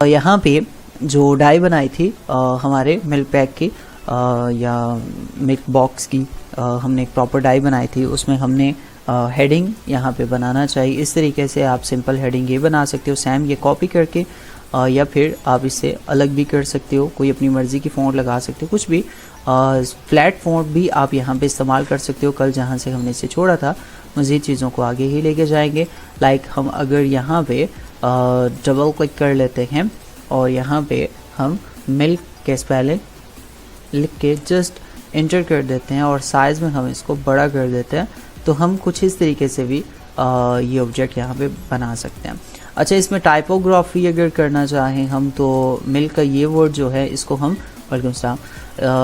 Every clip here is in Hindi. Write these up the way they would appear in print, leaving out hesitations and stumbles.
यहाँ पे जो डाई बनाई थी हमारे मिल्क पैक की या मिल्क बॉक्स की, हमने एक प्रॉपर डाई बनाई थी, उसमें हमने हेडिंग यहाँ पे बनाना चाहिए। इस तरीके से आप सिंपल हेडिंग ये बना सकते हो, सेम ये कॉपी करके, या फिर आप इससे अलग भी कर सकते हो, कोई अपनी मर्ज़ी की फ़ॉन्ट लगा सकते हो, कुछ भी। फ्लैट फ़ॉन्ट भी आप यहाँ पे इस्तेमाल कर सकते हो। कल जहाँ से हमने इसे छोड़ा था, मज़ीद चीज़ों को आगे ही लेके जाएंगे। लाइक हम अगर यहाँ पे डबल क्लिक कर लेते हैं और यहाँ पे हम मिल्क के स्पेलिंग लिख के जस्ट इंटर कर देते हैं और साइज़ में हम इसको बड़ा कर देते हैं, तो हम कुछ इस तरीके से भी ये ऑब्जेक्ट यहाँ पे बना सकते हैं। अच्छा, इसमें टाइपोग्राफी अगर करना चाहें हम, तो मिल्क का ये वर्ड जो है इसको हम, वालेकुम सलाम,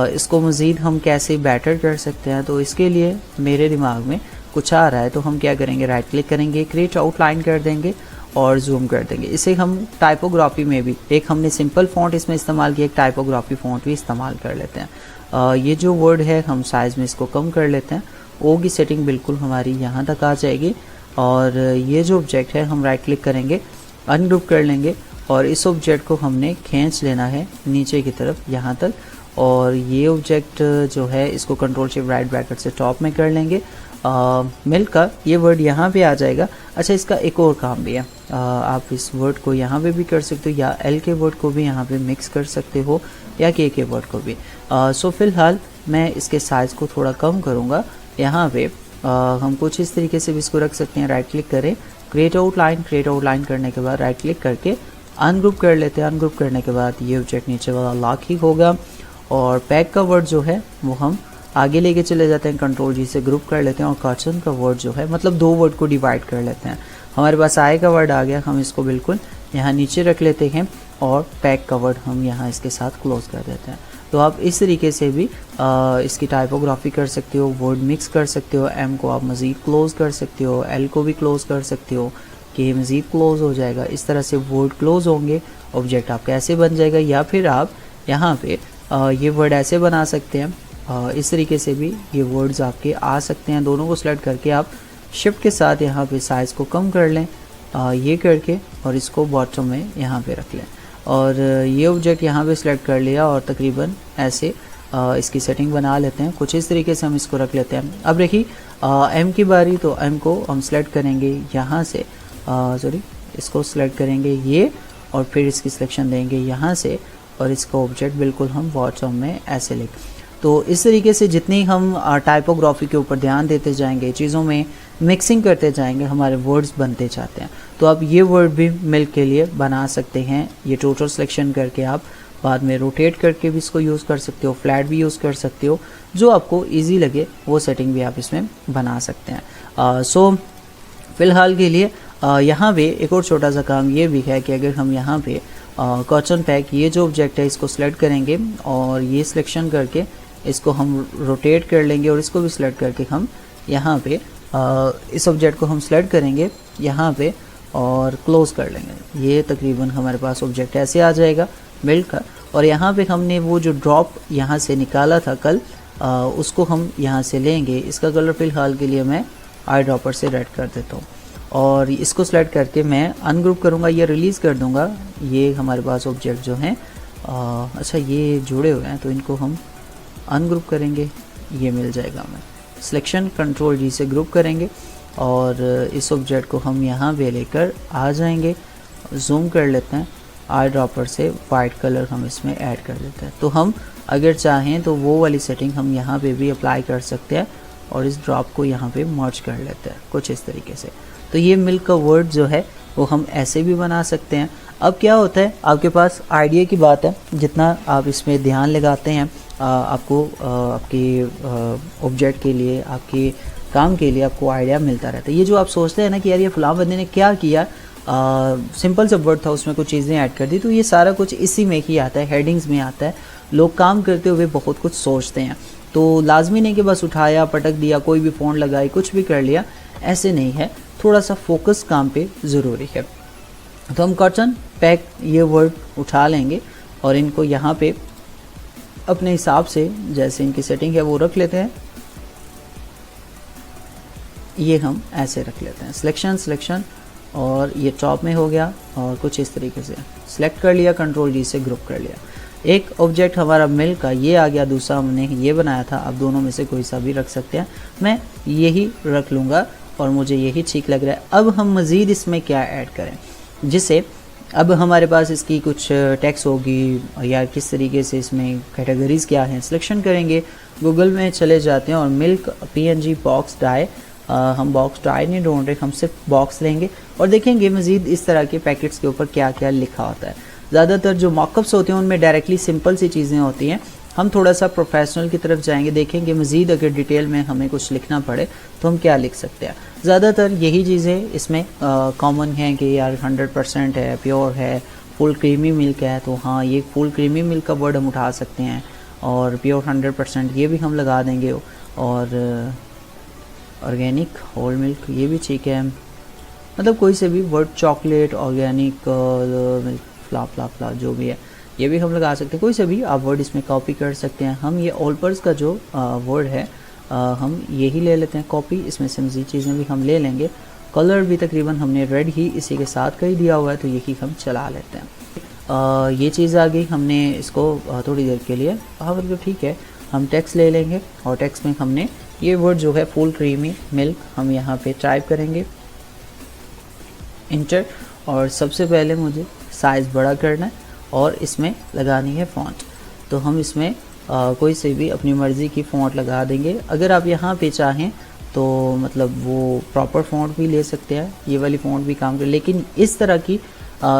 इसको मज़ीद हम कैसे बेटर कर सकते हैं, तो इसके लिए मेरे दिमाग में कुछ आ रहा है। तो हम क्या करेंगे, राइट क्लिक करेंगे, क्रिएट आउटलाइन कर देंगे और जूम कर देंगे। इसे हम टाइपोग्राफी में भी, एक हमने सिंपल फ़ॉन्ट इसमें इस्तेमाल किया, एक टाइपोग्राफी फ़ॉन्ट भी इस्तेमाल कर लेते हैं। ये जो वर्ड है हम साइज़ में इसको कम कर लेते हैं, ओ की सेटिंग बिल्कुल हमारी यहाँ तक आ जाएगी। और ये जो ऑब्जेक्ट है हम राइट क्लिक करेंगे, अनग्रुप कर लेंगे और इस ऑब्जेक्ट को हमने खींच लेना है नीचे की तरफ यहाँ तक। और ये ऑब्जेक्ट जो है इसको कंट्रोल शिफ्ट राइट ब्रैकेट से टॉप में कर लेंगे। मिल्क का ये वर्ड यहाँ पे आ जाएगा। अच्छा, इसका एक और काम भी है, आप इस वर्ड को यहाँ पे भी कर सकते हो या एल के वर्ड को भी यहाँ पे मिक्स कर सकते हो या के वर्ड को भी। सो फिलहाल मैं इसके साइज़ को थोड़ा कम करूँगा। यहाँ पे हम कुछ इस तरीके से भी इसको रख सकते हैं। राइट क्लिक करें, क्रिएट आउटलाइन करने के बाद राइट क्लिक करके अनग्रुप कर लेते हैं। अनग्रुप करने के बाद ये ऑब्जेक्ट नीचे वाला लॉक ही होगा और पैक का वर्ड जो है वो हम आगे लेके चले जाते हैं, कंट्रोल जी से ग्रुप कर लेते हैं और कर्सन का वर्ड जो है, मतलब दो वर्ड को डिवाइड कर लेते हैं। हमारे पास आय का वर्ड आ गया, हम इसको बिल्कुल यहाँ नीचे रख लेते हैं और पैक का वर्ड हम यहाँ इसके साथ क्लोज कर देते हैं। तो आप इस तरीके से भी इसकी टाइपोग्राफी कर सकते हो, वर्ड मिक्स कर सकते हो। एम को आप मज़ीद क्लोज कर सकते हो, एल को भी क्लोज कर सकते हो कि मज़ीद क्लोज हो जाएगा। इस तरह से वर्ड क्लोज होंगे, ऑब्जेक्ट आपका ऐसे बन जाएगा। या फिर आप यहाँ पे ये वर्ड ऐसे बना सकते हैं, इस तरीके से भी ये वर्ड्स आपके आ सकते हैं। दोनों को सेलेक्ट करके आप शिफ्ट के साथ यहाँ पे साइज़ को कम कर लें, ये करके, और इसको बॉटम में यहाँ पे रख लें और ये ऑब्जेक्ट यहाँ पे सिलेक्ट कर लिया और तकरीबन ऐसे इसकी सेटिंग बना लेते हैं। कुछ इस तरीके से हम इसको रख लेते हैं। अब देखिए एम की बारी, तो एम को हम सेलेक्ट करेंगे यहाँ से, इसको सेलेक्ट करेंगे ये और फिर इसकी सिलेक्शन देंगे यहाँ से और इसका ऑब्जेक्ट बिल्कुल हम बॉटम में ऐसे लिख। तो इस तरीके से जितनी हम टाइपोग्राफी के ऊपर ध्यान देते जाएंगे, चीज़ों में मिक्सिंग करते जाएंगे, हमारे वर्ड्स बनते जाते हैं। तो आप ये वर्ड भी मिल्क के लिए बना सकते हैं। ये टोटल सिलेक्शन करके आप बाद में रोटेट करके भी इसको यूज़ कर सकते हो, फ्लैट भी यूज़ कर सकते हो, जो आपको ईजी लगे वो सेटिंग भी आप इसमें बना सकते हैं। सो फ़िलहाल के लिए यहाँ पे एक और छोटा सा काम ये भी है कि अगर हम यहाँ पे कर्सन पैक ये जो ऑब्जेक्ट है इसको सिलेक्ट करेंगे और ये सिलेक्शन करके इसको हम रोटेट कर लेंगे और इसको भी सिलेक्ट करके हम यहाँ पे इस ऑब्जेक्ट को हम सिलेक्ट करेंगे यहाँ पे और क्लोज कर लेंगे। ये तकरीबन हमारे पास ऑब्जेक्ट ऐसे आ जाएगा मिल्क का। और यहाँ पे हमने वो जो ड्रॉप यहाँ से निकाला था कल, उसको हम यहाँ से लेंगे। इसका कलर फ़िलहाल के लिए मैं आई ड्रॉपर से रेड कर देता हूँ और इसको सेलेक्ट करके मैं अनग्रुप करूँगा, ये रिलीज़ कर दूँगा। ये हमारे पास ऑब्जेक्ट जो हैं, अच्छा ये जुड़े हुए हैं तो इनको हम अनग्रुप करेंगे, ये मिल जाएगा हमें। सिलेक्शन कंट्रोल जी से ग्रुप करेंगे और इस ऑब्जेक्ट को हम यहाँ पे लेकर आ जाएंगे, जूम कर लेते हैं, आई ड्रॉपर से वाइट कलर हम इसमें ऐड कर देते हैं। तो हम अगर चाहें तो वो वाली सेटिंग हम यहाँ पे भी अप्लाई कर सकते हैं और इस ड्रॉप को यहाँ पे मर्ज कर लेते हैं कुछ इस तरीके से। तो ये मिल्क का वर्ड जो है वो हम ऐसे भी बना सकते हैं। अब क्या होता है, आपके पास आइडिया की बात है, जितना आप इसमें ध्यान लगाते हैं आपको आपके ऑब्जेक्ट के लिए, आपके काम के लिए आपको आइडिया मिलता रहता है। ये जो आप सोचते हैं ना कि यार ये फलां बंदे ने क्या किया, सिंपल सा वर्ड था उसमें कुछ चीज़ें ऐड कर दी, तो ये सारा कुछ इसी में ही आता है, हेडिंग्स में आता है। लोग काम करते हुए बहुत कुछ सोचते हैं, तो लाजमी नहीं कि बस उठाया पटक दिया, कोई भी फ़ॉन्ट लगाई, कुछ भी कर लिया, ऐसे नहीं है। थोड़ा सा फोकस काम पे ज़रूरी है। तो हम कर्सन पैक ये वर्ड उठा लेंगे और इनको यहाँ पे अपने हिसाब से जैसे इनकी सेटिंग है वो रख लेते हैं। ये हम ऐसे रख लेते हैं, सिलेक्शन और ये टॉप में हो गया, और कुछ इस तरीके से सिलेक्ट कर लिया, कंट्रोल जी से ग्रुप कर लिया। एक ऑब्जेक्ट हमारा मिल्क का ये आ गया, दूसरा हमने ये बनाया था। अब दोनों में से कोई सा भी रख सकते हैं, मैं यही रख लूँगा और मुझे यही ठीक लग रहा है। अब हम मज़ीद इसमें क्या ऐड करें, जिसे अब हमारे पास इसकी कुछ टेक्स्ट होगी या किस तरीके से इसमें कैटेगरीज़ क्या हैं, सिलेक्शन करेंगे, गूगल में चले जाते हैं और मिल्क PNG बॉक्स डाई, हम बॉक्स डाई नहीं ढूंढ रहे, हम सिर्फ बॉक्स लेंगे और देखेंगे मज़ीद इस तरह के पैकेट्स के ऊपर क्या क्या लिखा होता है। ज़्यादातर जो मॉकअप्स होते हैं उनमें डायरेक्टली सिंपल सी चीज़ें होती हैं, हम थोड़ा सा प्रोफेशनल की तरफ जाएंगे, देखेंगे मज़ीद अगर डिटेल में हमें कुछ लिखना पड़े तो हम क्या लिख सकते हैं। ज़्यादातर यही चीज़ें इसमें कॉमन हैं कि यार 100% है, प्योर है, फुल क्रीमी मिल्क है, तो हाँ ये फुल क्रीमी मिल्क का वर्ड हम उठा सकते हैं और प्योर 100% ये भी हम लगा देंगे और ऑर्गेनिक होल मिल्क ये भी ठीक है, मतलब कोई से भी वर्ड, चॉकलेट, ऑर्गेनिक मिल्क, फ्ला फ्ला फ्ला जो भी है ये भी हम लगा सकते हैं, कोई से भी आप वर्ड इसमें कॉपी कर सकते हैं। हम ये ऑलपर्स का जो वर्ड है हम यही ले लेते हैं कॉपी, इसमें से मज़ीद चीज़ें भी हम ले लेंगे। कलर भी तकरीबन हमने रेड ही इसी के साथ का ही दिया हुआ है तो यही हम चला लेते हैं। ये चीज़ आ गई, हमने इसको थोड़ी देर के लिए मतलब ठीक है, हम टेक्स्ट ले लेंगे और टेक्स्ट में हमने ये वर्ड जो है फुल क्रीमी मिल्क हम यहाँ पे टाइप करेंगे, इंटर, और सबसे पहले मुझे साइज़ बड़ा करना है और इसमें लगानी है फ़ॉन्ट। तो हम इसमें कोई से भी अपनी मर्ज़ी की फ़ॉन्ट लगा देंगे। अगर आप यहाँ पे चाहें तो मतलब वो प्रॉपर फ़ॉन्ट भी ले सकते हैं, ये वाली फ़ॉन्ट भी काम करे, लेकिन इस तरह की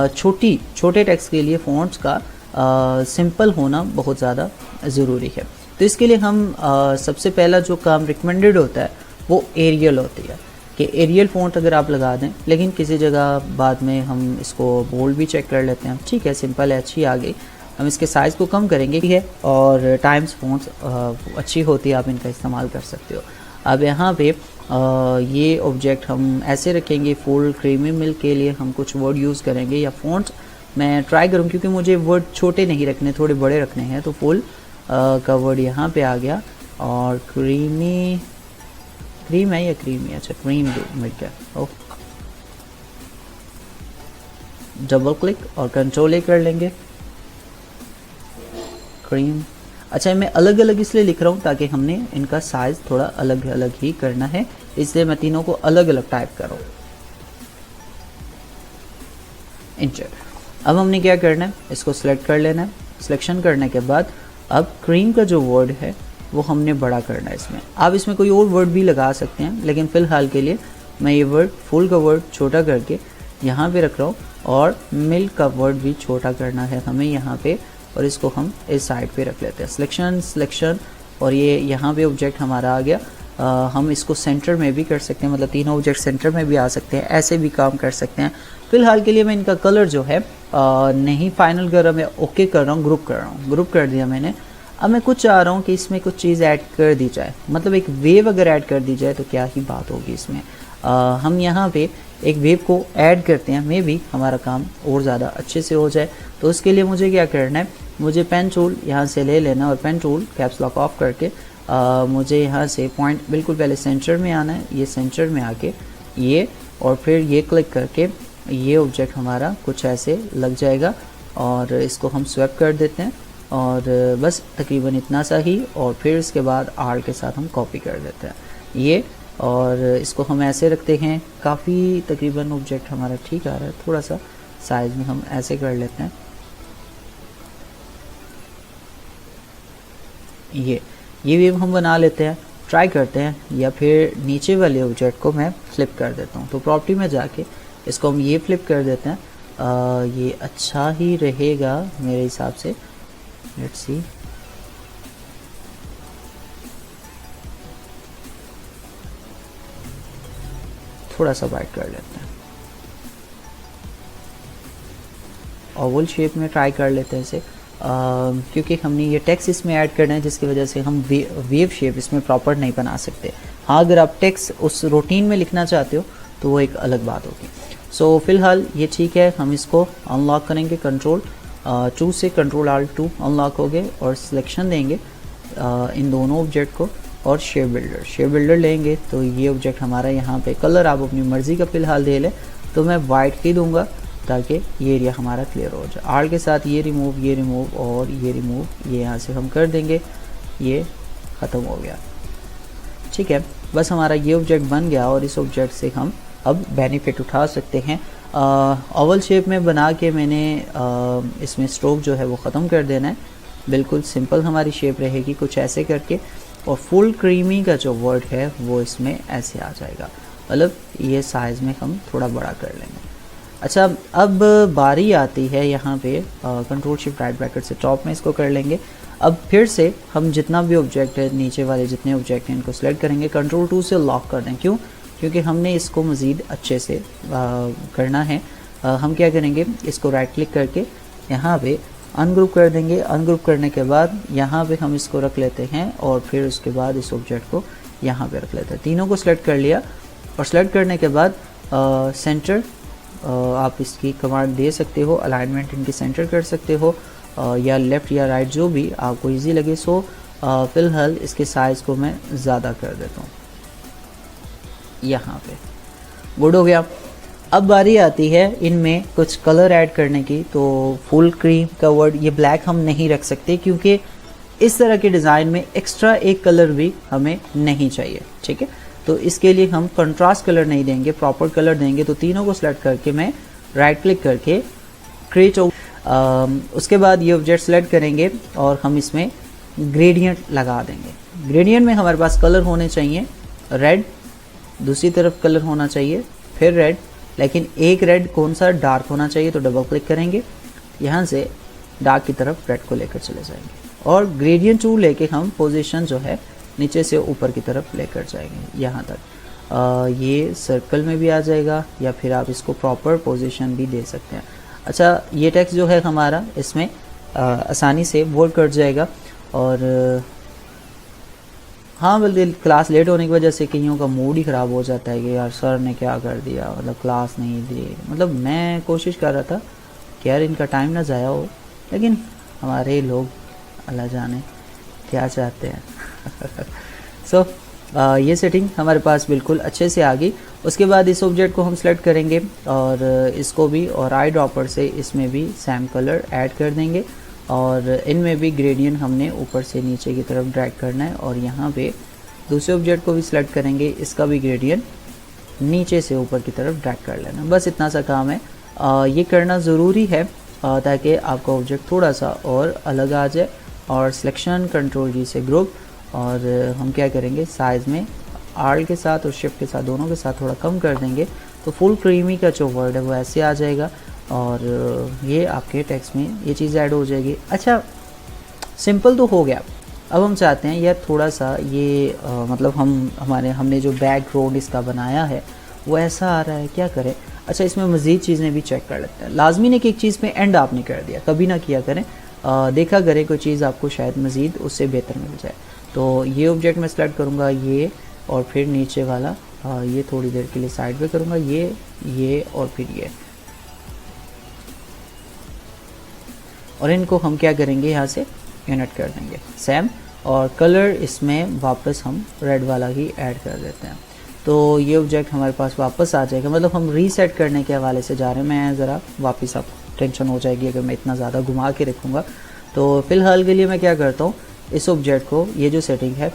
छोटे टेक्स्ट के लिए फ़ॉन्ट्स का सिंपल होना बहुत ज़्यादा ज़रूरी है। तो इसके लिए हम सबसे पहला जो काम रिकमेंडेड होता है वो एरियल होती है कि एरियल फ़ॉन्ट अगर आप लगा दें, लेकिन किसी जगह बाद में हम इसको बोल्ड भी चेक कर लेते हैं। ठीक है, सिंपल है, अच्छी आ गई। हम इसके साइज़ को कम करेंगे, ठीक है, और टाइम्स फ़ॉन्ट्स अच्छी होती है, आप इनका इस्तेमाल कर सकते हो। अब यहाँ पे ये ऑब्जेक्ट हम ऐसे रखेंगे, फुल क्रीमी मिल्क के लिए हम कुछ वर्ड यूज़ करेंगे या फ़ॉन्ट्स मैं ट्राई करूँ, क्योंकि मुझे वर्ड छोटे नहीं रखने, थोड़े बड़े रखने हैं। तो फुल का वर्ड यहाँ पे आ गया और क्रीमी, क्रीम है या क्रीमी, अच्छा क्रीम मिल्क है। ओह, डबल क्लिक और कंट्रोल ए कर लेंगे, क्रीम। अच्छा, मैं अलग अलग इसलिए लिख रहा हूँ ताकि हमने इनका साइज़ थोड़ा अलग अलग ही करना है, इसलिए मैं तीनों को अलग अलग टाइप कर रहा हूँ, इंटर। अब हमने क्या करना है, इसको सिलेक्ट कर लेना है। सिलेक्शन करने के बाद अब क्रीम का जो वर्ड है वो हमने बड़ा करना है इसमें। आप इसमें कोई और वर्ड भी लगा सकते हैं, लेकिन फ़िलहाल के लिए मैं ये वर्ड फुल का वर्ड छोटा करके यहाँ पे रख रहा हूँ और मिल्क का वर्ड भी छोटा करना है हमें यहाँ पे, और इसको हम इस साइड पे रख लेते हैं। सिलेक्शन और ये यहाँ पे ऑब्जेक्ट हमारा आ गया। हम इसको सेंटर में भी कर सकते हैं, मतलब तीनों ऑब्जेक्ट सेंटर में भी आ सकते हैं, ऐसे भी काम कर सकते हैं। फ़िलहाल के लिए मैं इनका कलर जो है नहीं फाइनल कर रहा, मैं ओके कर रहा हूँ, ग्रुप कर रहा हूँ, ग्रुप कर दिया मैंने। अब मैं कुछ चाह रहा हूँ कि इसमें कुछ चीज़ ऐड कर दी जाए, मतलब एक वेव अगर ऐड कर दी जाए तो क्या ही बात होगी इसमें। हम यहाँ पे एक वेव को ऐड करते हैं, मे भी हमारा काम और ज़्यादा अच्छे से हो जाए। तो उसके लिए मुझे क्या करना है, मुझे पेन टूल यहाँ से ले लेना और pen tool caps lock off करके मुझे यहाँ से पॉइंट बिल्कुल पहले सेंटर में आना है, ये सेंटर में आके ये, और फिर ये क्लिक करके ये ऑब्जेक्ट हमारा कुछ ऐसे लग जाएगा और इसको हम स्वैप कर देते हैं और बस तकरीबन इतना सा ही। और फिर इसके बाद आर के साथ हम कॉपी कर देते हैं ये, और इसको हम ऐसे रखते हैं। काफ़ी तकरीबन ऑब्जेक्ट हमारा ठीक आ रहा है, थोड़ा सा साइज़ में हम ऐसे कर लेते हैं। ये वेव हम बना लेते हैं, ट्राई करते हैं, या फिर नीचे वाले ऑब्जेक्ट को मैं फ्लिप कर देता हूँ। तो प्रॉपर्टी में जाके इसको हम ये फ्लिप कर देते हैं, ये अच्छा ही रहेगा मेरे हिसाब से। लेट्स सी, थोड़ा सा वाइट कर लेते हैं, ओवल शेप में ट्राई कर लेते हैं इसे, क्योंकि हमने ये टेक्स्ट इसमें ऐड करना है जिसकी वजह से हम वेव शेप इसमें प्रॉपर नहीं बना सकते। हाँ, अगर आप टेक्स्ट उस रूटीन में लिखना चाहते हो तो वो एक अलग बात होगी। सो फिलहाल ये ठीक है, हम इसको अनलॉक करेंगे, कंट्रोल 2 से कंट्रोल Alt 2 अनलॉक हो गए, और सिलेक्शन देंगे इन दोनों ऑब्जेक्ट को, और शेप बिल्डर लेंगे। तो ये ऑब्जेक्ट हमारा यहाँ पे, कलर आप अपनी मर्ज़ी का फ़िलहाल दे लें, तो मैं वाइट ही दूंगा ताकि ये एरिया हमारा क्लियर हो जाए। आर्ट के साथ ये रिमूव और ये रिमूव, ये यहाँ से हम कर देंगे, ये ख़त्म हो गया। ठीक है, बस हमारा ये ऑब्जेक्ट बन गया और इस ऑब्जेक्ट से हम अब बेनिफिट उठा सकते हैं। ओवल शेप में बना के मैंने इसमें स्ट्रोक जो है वो ख़त्म कर देना है। बिल्कुल सिंपल हमारी शेप रहेगी कुछ ऐसे करके, और फुल क्रीमी का जो वर्ड है वो इसमें ऐसे आ जाएगा, मतलब ये साइज़ में हम थोड़ा बड़ा कर लेंगे। अच्छा, अब बारी आती है यहाँ पे कंट्रोल शिफ्ट राइट ब्रैकेट से टॉप में इसको कर लेंगे। अब फिर से हम जितना भी ऑब्जेक्ट है, नीचे वाले जितने ऑब्जेक्ट हैं इनको सेलेक्ट करेंगे, कंट्रोल 2 से लॉक कर दें। क्यों? क्योंकि हमने इसको मज़ीद अच्छे से करना है। हम क्या करेंगे, इसको राइट क्लिक करके यहाँ पे अनग्रुप कर देंगे। अनग्रुप करने के बाद यहाँ पे हम इसको रख लेते हैं और फिर उसके बाद इस ऑब्जेक्ट को यहाँ पे रख लेते हैं। तीनों को सिलेक्ट कर लिया और सेलेक्ट करने के बाद सेंटर आप इसकी कमांड दे सकते हो, अलाइनमेंट इनकी सेंटर कर सकते हो, या लेफ़्ट या राइट जो भी आपको इजी लगे। सो फ़िलहाल इसके साइज़ को मैं ज़्यादा कर देता हूँ यहाँ पे। गुड हो गया। अब बारी आती है इनमें कुछ कलर ऐड करने की। तो फुल क्रीम का वर्ड, ये ब्लैक हम नहीं रख सकते क्योंकि इस तरह के डिज़ाइन में एक्स्ट्रा एक कलर भी हमें नहीं चाहिए। ठीक है, तो इसके लिए हम कंट्रास्ट कलर नहीं देंगे, प्रॉपर कलर देंगे। तो तीनों को सिलेक्ट करके मैं राइट क्लिक करके क्रिएट, उसके बाद ये ऑब्जेक्ट सेलेक्ट करेंगे और हम इसमें ग्रेडियंट लगा देंगे। ग्रेडियंट में हमारे पास कलर होने चाहिए रेड, दूसरी तरफ कलर होना चाहिए फिर रेड, लेकिन एक रेड कौन सा, डार्क होना चाहिए। तो डबल क्लिक करेंगे, यहाँ से डार्क की तरफ रेड को लेकर चले जाएंगे और ग्रेडियंट टूल लेके हम पोजीशन जो है नीचे से ऊपर की तरफ लेकर जाएंगे यहाँ तक। ये सर्कल में भी आ जाएगा या फिर आप इसको प्रॉपर पोजीशन भी दे सकते हैं। अच्छा, ये टेक्स्ट जो है हमारा इसमें आसानी से बोल्ड कर जाएगा। और हाँ, बल्कि क्लास लेट होने की वजह से कईयों का मूड ही ख़राब हो जाता है कि यार सर ने क्या कर दिया, मतलब क्लास नहीं दी। मतलब मैं कोशिश कर रहा था कि यार इनका टाइम ना ज़ाया हो, लेकिन हमारे लोग अल्लाह जाने क्या चाहते हैं। सो ये सेटिंग हमारे पास बिल्कुल अच्छे से आ गई। उसके बाद इस ऑब्जेक्ट को हम सेलेक्ट करेंगे और इसको भी, और आई ड्रॉपर से इसमें भी सेम कलर ऐड कर देंगे और इनमें भी ग्रेडियंट हमने ऊपर से नीचे की तरफ ड्रैग करना है। और यहाँ पे दूसरे ऑब्जेक्ट को भी सिलेक्ट करेंगे, इसका भी ग्रेडियंट नीचे से ऊपर की तरफ ड्रैग कर लेना। बस इतना सा काम है। ये करना ज़रूरी है ताकि आपका ऑब्जेक्ट थोड़ा सा और अलग आ जाए। और सिलेक्शन कंट्रोल जी से ग्रुप, और हम क्या करेंगे, साइज़ में आर्ट के साथ और शिफ्ट के साथ दोनों के साथ थोड़ा कम कर देंगे। तो फुल क्रीमी का जो वर्ड है वो ऐसे आ जाएगा और ये आपके टेक्स्ट में ये चीज़ ऐड हो जाएगी। अच्छा, सिंपल तो हो गया। अब हम चाहते हैं यार थोड़ा सा ये मतलब हमने जो बैकग्राउंड इसका बनाया है वो ऐसा आ रहा है, क्या करें। अच्छा, इसमें मज़ीद चीज़ें भी चेक कर लेते हैं। लाजमी नहीं कि एक चीज़ में एंड आपने कर दिया, कभी ना किया करें। देखा करें कोई चीज़ आपको शायद मज़ीद उससे बेहतर मिल जाए। तो ये ऑब्जेक्ट मैं सेलेक्ट करूँगा, ये, और फिर नीचे वाला ये थोड़ी देर के लिए साइड पे करूँगा, ये और फिर ये, और इनको हम क्या करेंगे, यहाँ से यूनिट कर देंगे सेम। और कलर इसमें वापस हम रेड वाला ही ऐड कर देते हैं। तो ये ऑब्जेक्ट हमारे पास वापस आ जाएगा। मतलब हम रीसेट करने के हवाले से जा रहे हैं। मैं ज़रा वापस, आप टेंशन हो जाएगी अगर मैं इतना ज़्यादा घुमा के रखूँगा। तो फ़िलहाल के लिए मैं क्या करता हूँ, इस ऑब्जेक्ट को, ये जो सेटिंग है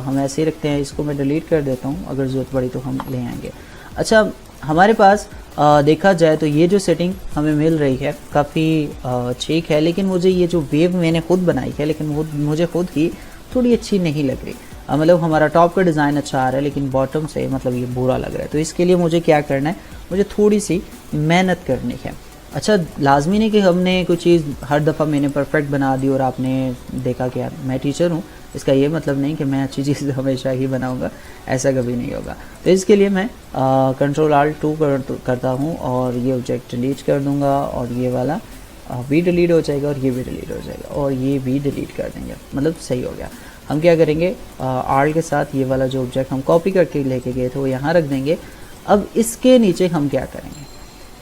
हम ऐसे ही रखते हैं। इसको मैं डिलीट कर देता हूँ, अगर ज़रूरत पड़ी तो हम ले आएंगे। अच्छा, हमारे पास देखा जाए तो ये जो सेटिंग हमें मिल रही है काफ़ी ठीक है, लेकिन मुझे ये जो वेव मैंने खुद बनाई है, लेकिन मुझे खुद ही थोड़ी अच्छी नहीं लग रही। मतलब हमारा टॉप का डिज़ाइन अच्छा आ रहा है लेकिन बॉटम से मतलब ये बुरा लग रहा है। तो इसके लिए मुझे क्या करना है, मुझे थोड़ी सी मेहनत करनी है। अच्छा, लाजमी नहीं कि हमने कोई चीज़ हर दफ़ा मैंने परफेक्ट बना दी और आपने देखा कि यार मैं टीचर हूँ, इसका ये मतलब नहीं कि मैं अच्छी चीज़ हमेशा ही बनाऊँगा, ऐसा कभी नहीं होगा। तो इसके लिए मैं कंट्रोल आल्ट 2 करता हूँ और ये ऑब्जेक्ट डिलीट कर दूँगा, और ये वाला भी डिलीट हो जाएगा और ये भी डिलीट हो जाएगा और ये भी डिलीट कर देंगे। मतलब सही हो गया। हम क्या करेंगे, आर्ट के साथ ये वाला जो ऑब्जेक्ट हम कॉपी करके लेके गए थे वो यहाँ रख देंगे। अब इसके नीचे हम क्या करेंगे,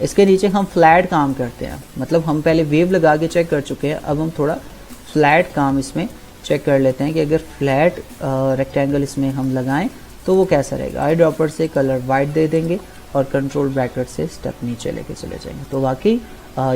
इसके नीचे हम फ्लैट काम करते हैं। मतलब हम पहले वेव लगा के चेक कर चुके हैं, अब हम थोड़ा फ्लैट काम इसमें चेक कर लेते हैं कि अगर फ्लैट रेक्टेंगल इसमें हम लगाएं तो वो कैसा रहेगा। आई ड्रॉपर से कलर वाइट दे देंगे और कंट्रोल ब्रैकेट से स्टेप नीचे लेके चले जाएंगे। तो वाकई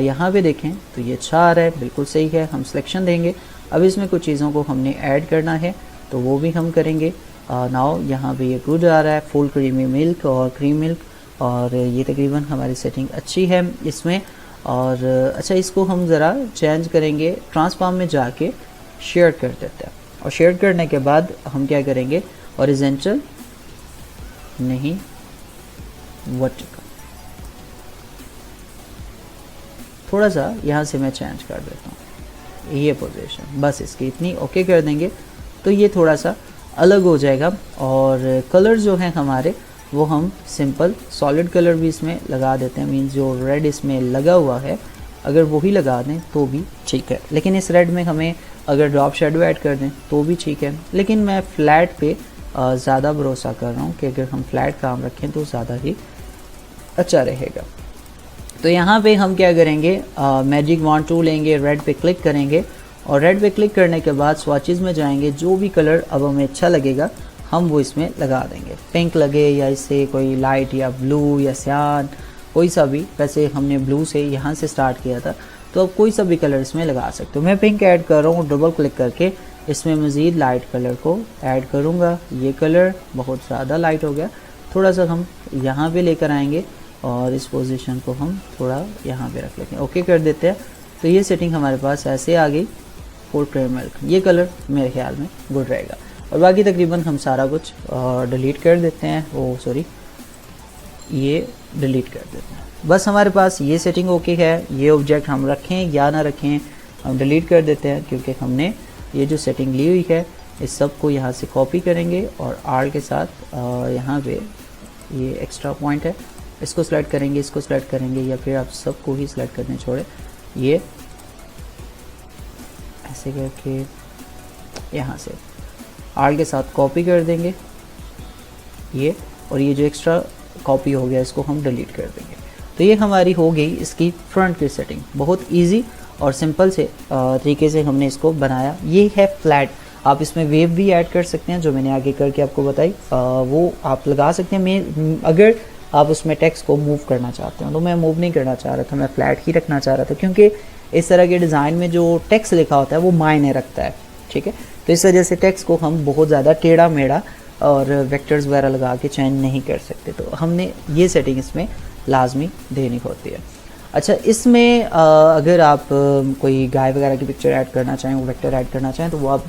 यहाँ पे देखें तो ये अच्छा आ रहा है, बिल्कुल सही है। हम सिलेक्शन देंगे। अब इसमें कुछ चीज़ों को हमने ऐड करना है तो वो भी हम करेंगे। नाउ यहाँ पे ये गुड आ रहा है, फुल क्रीमी मिल्क और क्रीम मिल्क, और ये तकरीबन हमारी सेटिंग अच्छी है इसमें। और अच्छा, इसको हम ज़रा चेंज करेंगे, ट्रांसफॉर्म में जाके शेयर कर देते हैं। और शेयर करने के बाद हम क्या करेंगे, हॉरिजॉन्टल नहीं वर्टिकल, थोड़ा सा यहाँ से मैं चेंज कर देता हूँ ये पोजीशन, बस इसकी इतनी ओके कर देंगे तो ये थोड़ा सा अलग हो जाएगा। और कलर जो है हमारे वो हम सिंपल सॉलिड कलर भी इसमें लगा देते हैं, मीन्स जो रेड इसमें लगा हुआ है अगर वही लगा दें तो भी ठीक है। लेकिन इस रेड में हमें अगर ड्रॉप शेडो ऐड कर दें तो भी ठीक है। लेकिन मैं फ्लैट पे ज़्यादा भरोसा कर रहा हूँ कि अगर हम फ्लैट काम रखें तो ज़्यादा ही अच्छा रहेगा। तो यहाँ पे हम क्या करेंगे, मैजिक वॉन्ड टूल लेंगे, रेड पे क्लिक करेंगे और रेड पे क्लिक करने के बाद स्वॉचेस में जाएंगे। जो भी कलर अब हमें अच्छा लगेगा हम वो इसमें लगा देंगे, पिंक लगे या इससे कोई लाइट या ब्लू या सियान, कोई सा भी। वैसे हमने ब्लू से यहाँ से स्टार्ट किया था तो अब कोई सा भी कलर इसमें लगा सकते हो। मैं पिंक ऐड कर रहा हूँ, डबल क्लिक करके इसमें मज़ीद लाइट कलर को ऐड करूँगा। ये कलर बहुत ज़्यादा लाइट हो गया, थोड़ा सा हम यहाँ पे लेकर आएंगे और इस पोजीशन को हम थोड़ा यहाँ पे रख लेंगे, ओके कर देते हैं। तो ये सेटिंग हमारे पास ऐसे आ गई। फुल क्रीम मिल्क, ये कलर मेरे ख्याल में गुड रहेगा। और बाकी तकरीबन हम सारा कुछ डिलीट कर देते हैं, ये डिलीट कर देते हैं। बस हमारे पास ये सेटिंग ओके है। ये ऑब्जेक्ट हम रखें या ना रखें हम डिलीट कर देते हैं, क्योंकि हमने ये जो सेटिंग ली हुई है इस सब को यहाँ से कॉपी करेंगे और आर के साथ यहाँ पे ये एक्स्ट्रा पॉइंट है इसको सेलेक्ट करेंगे, इसको सेलेक्ट करेंगे, या फिर आप सबको ही सिलेक्ट करने छोड़े, ये ऐसे करके यहाँ से आर के साथ कॉपी कर देंगे ये, और ये जो एक्स्ट्रा कॉपी हो गया इसको हम डिलीट कर देंगे। तो ये हमारी हो गई इसकी फ्रंट की सेटिंग। बहुत इजी और सिंपल से तरीके से हमने इसको बनाया। ये है फ्लैट। आप इसमें वेव भी ऐड कर सकते हैं, जो मैंने आगे करके आपको बताई वो आप लगा सकते हैं। मैं अगर आप उसमें टेक्स्ट को मूव करना चाहते हो, तो मैं मूव नहीं करना चाह रहा था, मैं फ्लैट ही रखना चाह रहा था, क्योंकि इस तरह के डिज़ाइन में जो टेक्स्ट लिखा होता है वो मायने रखता है, ठीक है। तो इस वजह से टेक्स्ट को हम बहुत ज़्यादा टेढ़ा मेढ़ा और वेक्टर्स वगैरह लगा के चेंज नहीं कर सकते। तो हमने ये सेटिंग इसमें लाजमी देनी होती है। अच्छा, इसमें अगर आप कोई गाय वगैरह की पिक्चर ऐड करना चाहें, वो वेक्टर ऐड करना चाहें तो वो आप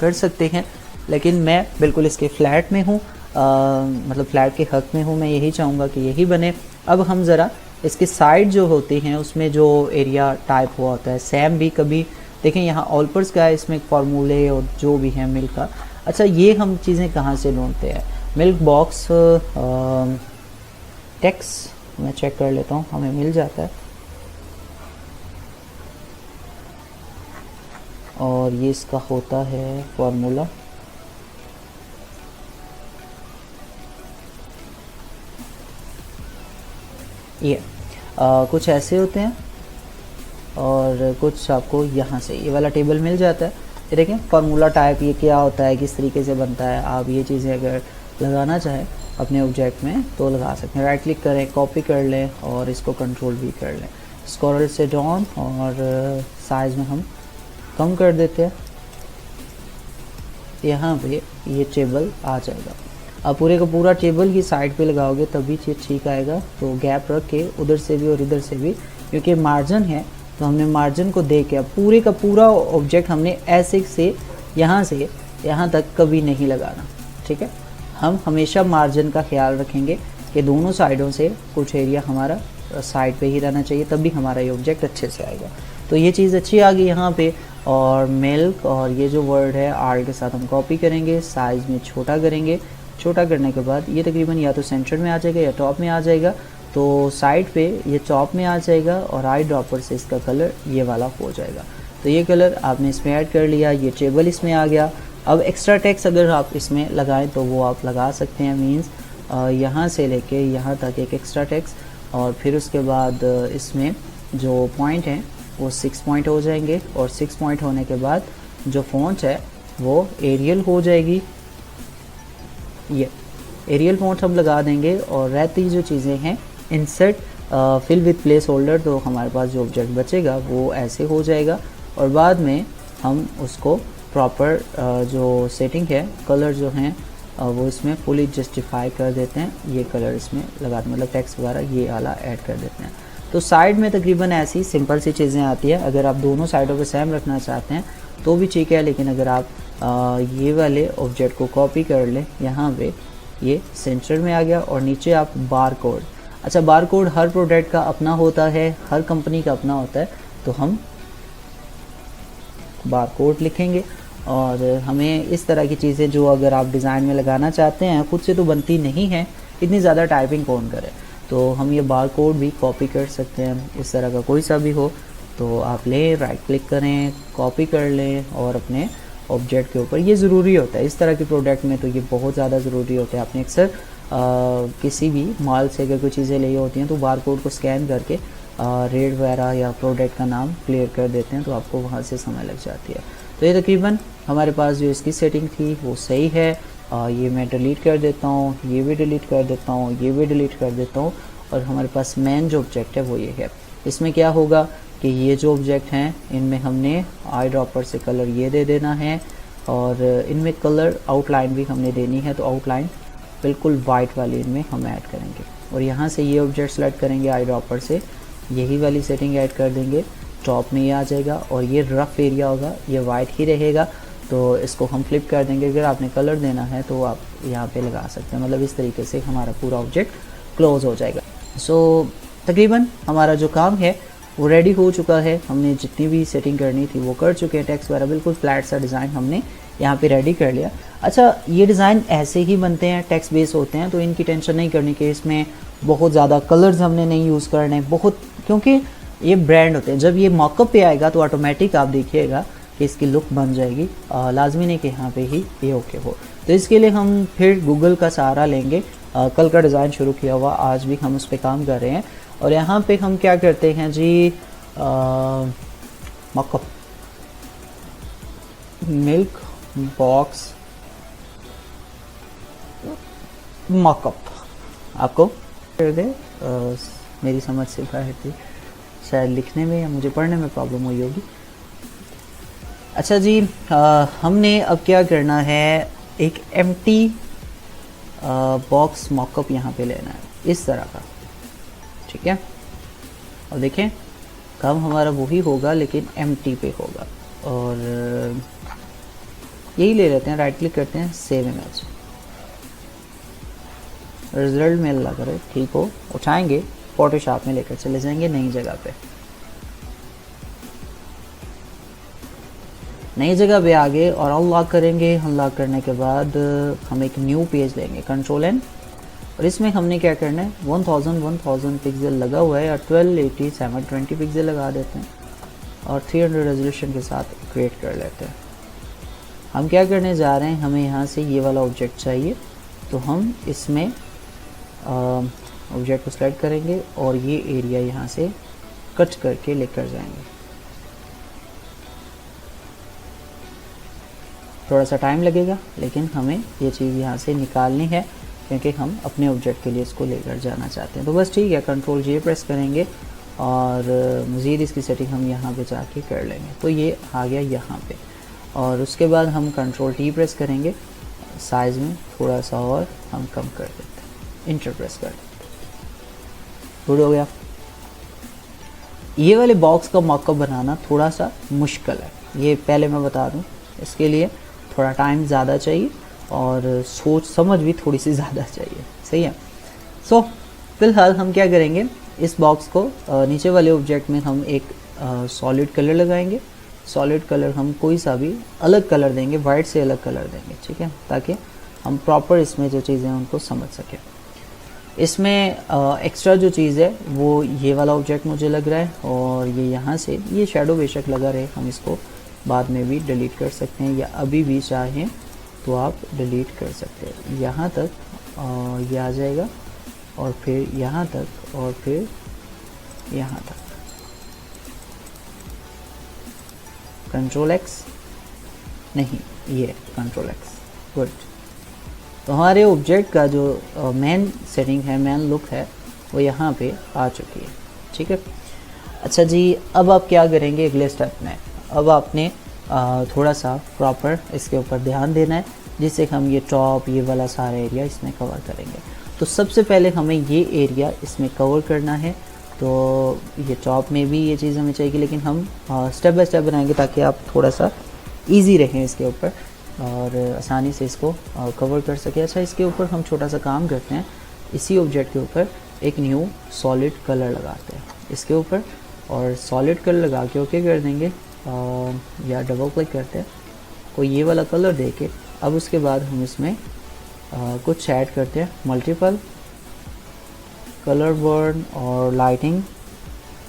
कर सकते हैं, लेकिन मैं बिल्कुल इसके फ्लैट में हूँ, मतलब फ्लैट के हक में हूँ। मैं यही चाहूँगा कि यही बने। अब हम ज़रा इसके साइड जो होती हैं उसमें जो एरिया टाइप हुआ होता है सेम भी कभी देखें, यहाँ ऑलपर्स का है, इसमें फार्मूले और जो भी है मिल्क का। अच्छा, ये हम चीज़ें कहाँ से ढूंढते हैं? मिल्क बॉक्स टेक्स्ट मैं चेक कर लेता हूँ, हमें मिल जाता है। और ये इसका होता है फार्मूला, ये कुछ ऐसे होते हैं और कुछ आपको यहाँ से ये वाला टेबल मिल जाता है। ये देखें फार्मूला टाइप, ये क्या होता है, किस तरीके से बनता है। आप ये चीज़ें अगर लगाना चाहें अपने ऑब्जेक्ट में तो लगा सकते हैं। राइट क्लिक करें, कॉपी कर लें और इसको कंट्रोल भी कर लें। स्क्रॉल से डाउन और साइज़ में हम कम कर देते हैं। यहाँ पे ये टेबल आ जाएगा। आप पूरे का पूरा टेबल ही साइड पे लगाओगे तभी ये ठीक आएगा। तो गैप रख के उधर से भी और इधर से भी, क्योंकि मार्जिन है तो हमने मार्जिन को दे के अब पूरे का पूरा ऑब्जेक्ट हमने ऐसे से यहाँ तक कभी नहीं लगाना, ठीक है। हम हमेशा मार्जिन का ख्याल रखेंगे कि दोनों साइडों से कुछ एरिया हमारा साइड पे ही रहना चाहिए, तभी हमारा ये ऑब्जेक्ट अच्छे से आएगा। तो ये चीज़ अच्छी आ गई यहाँ पे। और मिल्क और ये जो वर्ड है आर के साथ हम कॉपी करेंगे, साइज़ में छोटा करेंगे। छोटा करने के बाद ये तकरीबन या तो सेंटर में आ जाएगा या टॉप में आ जाएगा। तो साइड पे ये टॉप में आ जाएगा और आई ड्रॉपर से इसका कलर ये वाला हो जाएगा। तो ये कलर आपने इसमें ऐड कर लिया, ये टेबल इसमें आ गया। अब एक्स्ट्रा टेक्स्ट अगर आप इसमें लगाएं तो वो आप लगा सकते हैं, मीन्स यहाँ से लेके यहाँ तक एक एक्स्ट्रा टेक्स्ट, और फिर उसके बाद इसमें जो पॉइंट हैं वो 6 पॉइंट हो जाएंगे, और 6 पॉइंट होने के बाद जो फॉन्ट है वो एरियल हो जाएगी। ये एरियल फॉन्ट हम लगा देंगे और रहती जो चीज़ें हैं insert fill with placeholder, तो हमारे पास जो ऑब्जेक्ट बचेगा वो ऐसे हो जाएगा। और बाद में हम उसको प्रॉपर जो सेटिंग है, कलर जो हैं वो इसमें फुली जस्टिफाई कर देते हैं। ये कलर इसमें लगा दें, मतलब टेक्स्ट वगैरह ये वाला ऐड कर देते हैं। तो साइड में तकरीबन ऐसी सिंपल सी चीज़ें आती है। अगर आप दोनों साइडों पे सेम रखना चाहते हैं तो भी ठीक है, लेकिन अगर आप ये वाले ऑब्जेक्ट को कॉपी कर लें, यहाँ पे ये सेंटर में आ गया और नीचे आप बार कोड, अच्छा बार कोड हर प्रोडक्ट का अपना होता है, हर कंपनी का अपना होता है, तो हम बार कोड लिखेंगे। और हमें इस तरह की चीज़ें जो अगर आप डिज़ाइन में लगाना चाहते हैं, खुद से तो बनती नहीं है, इतनी ज़्यादा टाइपिंग कौन करे, तो हम ये बार कोड भी कॉपी कर सकते हैं। इस तरह का कोई सा भी हो तो आप लें, राइट क्लिक करें, कॉपी कर लें और अपने ऑब्जेक्ट के ऊपर, ये ज़रूरी होता है इस तरह के प्रोडक्ट में, तो ये बहुत ज़्यादा ज़रूरी होता है। आपने अक्सर किसी भी मॉल से अगर कोई चीज़ें ली होती हैं तो बार कोड को स्कैन करके रेट वगैरह या प्रोडक्ट का नाम क्लियर कर देते हैं, तो आपको वहाँ से समय लग जाती है। तो ये तकरीबन हमारे पास जो इसकी सेटिंग थी वो सही है। ये मैं डिलीट कर देता हूँ, ये भी डिलीट कर देता हूँ, ये भी डिलीट कर देता हूँ, और हमारे पास मेन जो ऑब्जेक्ट है वो ये है। इसमें क्या होगा कि ये जो ऑब्जेक्ट हैं इनमें हमने आई ड्रॉपर से कलर ये दे देना है, और इनमें कलर आउटलाइन भी हमने देनी है, तो आउटलाइन बिल्कुल वाइट वाली इनमें हम ऐड करेंगे। और यहाँ से ये ऑब्जेक्ट सेलेक्ट करेंगे आई ड्रॉपर से, यही वाली सेटिंग ऐड कर देंगे, टॉप में ये आ जाएगा और ये रफ एरिया होगा, ये वाइट ही रहेगा, तो इसको हम फ्लिप कर देंगे। अगर आपने कलर देना है तो आप यहाँ पे लगा सकते हैं, मतलब इस तरीके से हमारा पूरा ऑब्जेक्ट क्लोज हो जाएगा। सो तकरीबन हमारा जो काम है वो रेडी हो चुका है, हमने जितनी भी सेटिंग करनी थी वो कर चुके हैं। टेक्स्ट वगैरह बिल्कुल फ्लैट सा डिज़ाइन हमने यहाँ पे रेडी कर लिया। अच्छा, ये डिज़ाइन ऐसे ही बनते हैं, टेक्स्ट बेस होते हैं, तो इनकी टेंशन नहीं करनी कि इसमें बहुत ज़्यादा कलर्स हमने नहीं यूज़ करने बहुत, क्योंकि ये ब्रांड होते हैं। जब ये मॉकअप पे आएगा तो ऑटोमेटिक आप देखिएगा कि इसकी लुक बन जाएगी, लाजमी नहीं कि यहाँ पे ही ये ओके हो। तो इसके लिए हम फिर गूगल का सहारा लेंगे। कल का डिज़ाइन शुरू किया हुआ, आज भी हम उस पर काम कर रहे हैं। और यहाँ पे हम क्या करते हैं जी, मॉकअप मिल्क बॉक्स मॉकअप आपको कर दे, मेरी समझ से बाहर थी, शायद लिखने में या मुझे पढ़ने में प्रॉब्लम हुई होगी। अच्छा जी, हमने अब क्या करना है, एक एम्प्टी बॉक्स मॉकअप यहाँ पे लेना है इस तरह का, ठीक है। और देखें काम हमारा वही होगा लेकिन एम्प्टी पे होगा, और यही ले लेते हैं, राइट क्लिक करते हैं, सेव इमेज, रिजल्ट में अल्लाह करे ठीक हो, उठाएंगे फोटोशॉप में लेकर चले जाएंगे नई जगह पे, नई जगह पे आगे और अनलॉक करेंगे। अनलॉक करने के बाद हम एक न्यू पेज लेंगे, कंट्रोल एन, और इसमें हमने क्या करना है, 1000 पिक्सल लगा हुआ है, और 1280 720 पिक्सल लगा देते हैं और 300 रेजोल्यूशन के साथ क्रिएट कर लेते हैं। हम क्या करने जा रहे हैं, हमें यहाँ से ये वाला ऑब्जेक्ट चाहिए, तो हम इसमें ऑब्जेक्ट को सेलेक्ट करेंगे और ये एरिया यहाँ से कट करके लेकर जाएंगे। थोड़ा सा टाइम लगेगा लेकिन हमें ये चीज़ यहाँ से निकालनी है, क्योंकि हम अपने ऑब्जेक्ट के लिए इसको लेकर जाना चाहते हैं। तो बस ठीक है, कंट्रोल जे प्रेस करेंगे और मज़ीद इसकी सेटिंग हम यहाँ पे जाके कर लेंगे। तो ये आ गया यहाँ पे, और उसके बाद हम कंट्रोल टी प्रेस करेंगे, साइज़ में थोड़ा सा और हम कम कर देते हैं, इंटर प्रेस कर देते हैं, गुड हो गया। ये वाले बॉक्स का मॉकअप बनाना थोड़ा सा मुश्किल है, ये पहले मैं बता दूँ, इसके लिए थोड़ा टाइम ज़्यादा चाहिए और सोच समझ भी थोड़ी सी ज़्यादा चाहिए, सही है। सो फिलहाल हम क्या करेंगे, इस बॉक्स को नीचे वाले ऑब्जेक्ट में हम एक सॉलिड कलर लगाएंगे। सॉलिड कलर हम कोई सा भी अलग कलर देंगे, वाइट से अलग कलर देंगे, ठीक है, ताकि हम प्रॉपर इसमें जो चीज़ें हैं उनको समझ सकें। इसमें एक्स्ट्रा जो चीज़ है वो ये वाला ऑब्जेक्ट मुझे लग रहा है, और ये यहाँ से ये शैडो बेशक लगा रहे, हम इसको बाद में भी डिलीट कर सकते हैं, या अभी भी चाहें तो आप डिलीट कर सकते हैं। यहाँ तक ये आ जाएगा, और फिर यहाँ तक, और फिर यहाँ तक, कंट्रोल एक्स नहीं, ये कंट्रोल एक्स, गुड। तो हमारे ऑब्जेक्ट का जो मेन सेटिंग है, मेन लुक है, वो यहाँ पे आ चुकी है। ठीक है। अच्छा जी, अब आप क्या करेंगे अगले स्टेप में? अब आपने थोड़ा सा प्रॉपर इसके ऊपर ध्यान देना है, जिससे हम ये टॉप, ये वाला सारा एरिया इसमें कवर करेंगे। तो सबसे पहले हमें ये एरिया इसमें कवर करना है। तो ये टॉप में भी ये चीज़ हमें चाहिए, लेकिन हम स्टेप बाय स्टेप बनाएंगे ताकि आप थोड़ा सा इजी रहें इसके ऊपर और आसानी से इसको कवर कर सके। अच्छा, इसके ऊपर हम छोटा सा काम करते हैं, इसी ऑब्जेक्ट के ऊपर एक न्यू सॉलिड कलर लगाते हैं इसके ऊपर, और सॉलिड कलर लगा के ओके कर देंगे या डबल क्लिक करते हैं कोई ये वाला कलर दे के। अब उसके बाद हम इसमें कुछ ऐड करते हैं, मल्टीपल कलर बर्न और लाइटिंग,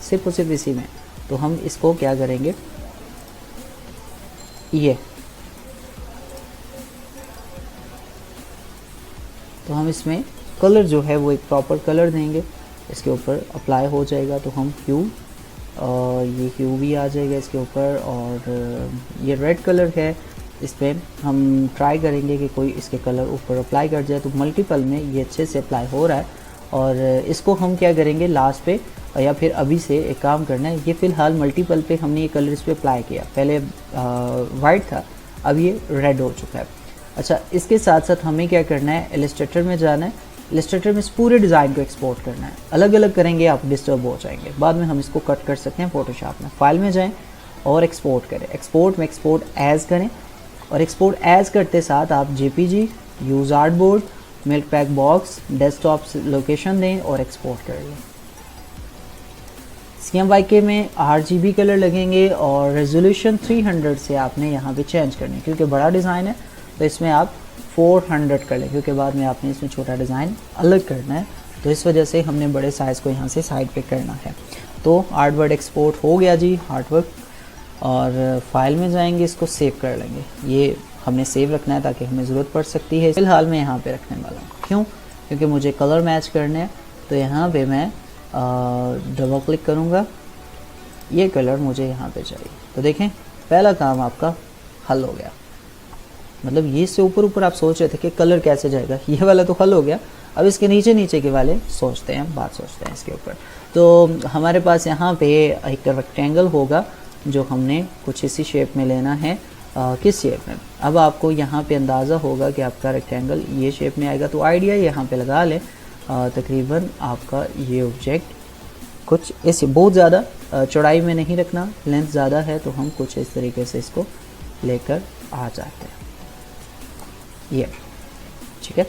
सिर्फ और सिर्फ इसी में। तो हम इसको क्या करेंगे, ये तो हम इसमें कलर जो है वो एक प्रॉपर कलर देंगे, इसके ऊपर अप्लाई हो जाएगा। तो हम ह्यू, ये ह्यू भी आ जाएगा इसके ऊपर, और ये रेड कलर है, इस पर हम ट्राई करेंगे कि कोई इसके कलर ऊपर अप्लाई कर जाए। तो मल्टीपल में ये अच्छे से अप्लाई हो रहा है, और इसको हम क्या करेंगे लास्ट पे, या फिर अभी से एक काम करना है, ये फ़िलहाल मल्टीपल पे हमने ये कलर इस पर अप्लाई किया, पहले वाइट था, अब ये रेड हो चुका है। अच्छा, इसके साथ साथ हमें क्या करना है, इलस्ट्रेटर में जाना है, इलस्ट्रेटर में इस पूरे डिज़ाइन को एक्सपोर्ट करना है। अलग अलग करेंगे आप डिस्टर्ब हो जाएंगे, बाद में हम इसको कट कर सकते हैं फोटोशॉप में। फाइल में जाएं और एक्सपोर्ट करें, एक्सपोर्ट में एक्सपोर्ट एज करें, और एक्सपोर्ट एज करते साथ आप JPG, use art board, milk pack box, desktop location दें और एक्सपोर्ट कर लें। CMYK में RGB कलर लगेंगे, और रेजोल्यूशन 300 से आपने यहाँ पे चेंज करनी है, क्योंकि बड़ा डिज़ाइन है तो इसमें आप 400 कर लें, क्योंकि बाद में आपने इसमें छोटा डिज़ाइन अलग करना है, तो इस वजह से हमने बड़े साइज़ को यहाँ से साइड पे करना है। तो आर्टवर्क एक्सपोर्ट हो गया जी, आर्टवर्क, और फाइल में जाएंगे, इसको सेव कर लेंगे। ये हमने सेव रखना है ताकि हमें ज़रूरत पड़ सकती है। फ़िलहाल मैं यहाँ पे रखने वाला हूँ, क्यों? क्योंकि मुझे कलर मैच करने हैं। तो यहाँ पे मैं डबल क्लिक करूँगा, ये कलर मुझे यहाँ पे चाहिए। तो देखें, पहला काम आपका हल हो गया। मतलब ये से ऊपर ऊपर आप सोच रहे थे कि कलर कैसे जाएगा, ये वाला तो हल हो गया। अब इसके नीचे नीचे के वाले सोचते हैं, बात सोचते हैं इसके ऊपर। तो हमारे पास यहाँ पे एक रेक्टेंगल होगा जो हमने कुछ इसी शेप में लेना है। किस शेप में? अब आपको यहाँ पे अंदाज़ा होगा कि आपका रेक्टेंगल ये शेप में आएगा, तो आइडिया यहाँ पे लगा लें। तकरीबन आपका ये ऑब्जेक्ट कुछ ऐसे, बहुत ज़्यादा चौड़ाई में नहीं रखना, लेंथ ज़्यादा है, तो हम कुछ इस तरीके से इसको लेकर आ जाते हैं। ये ठीक है।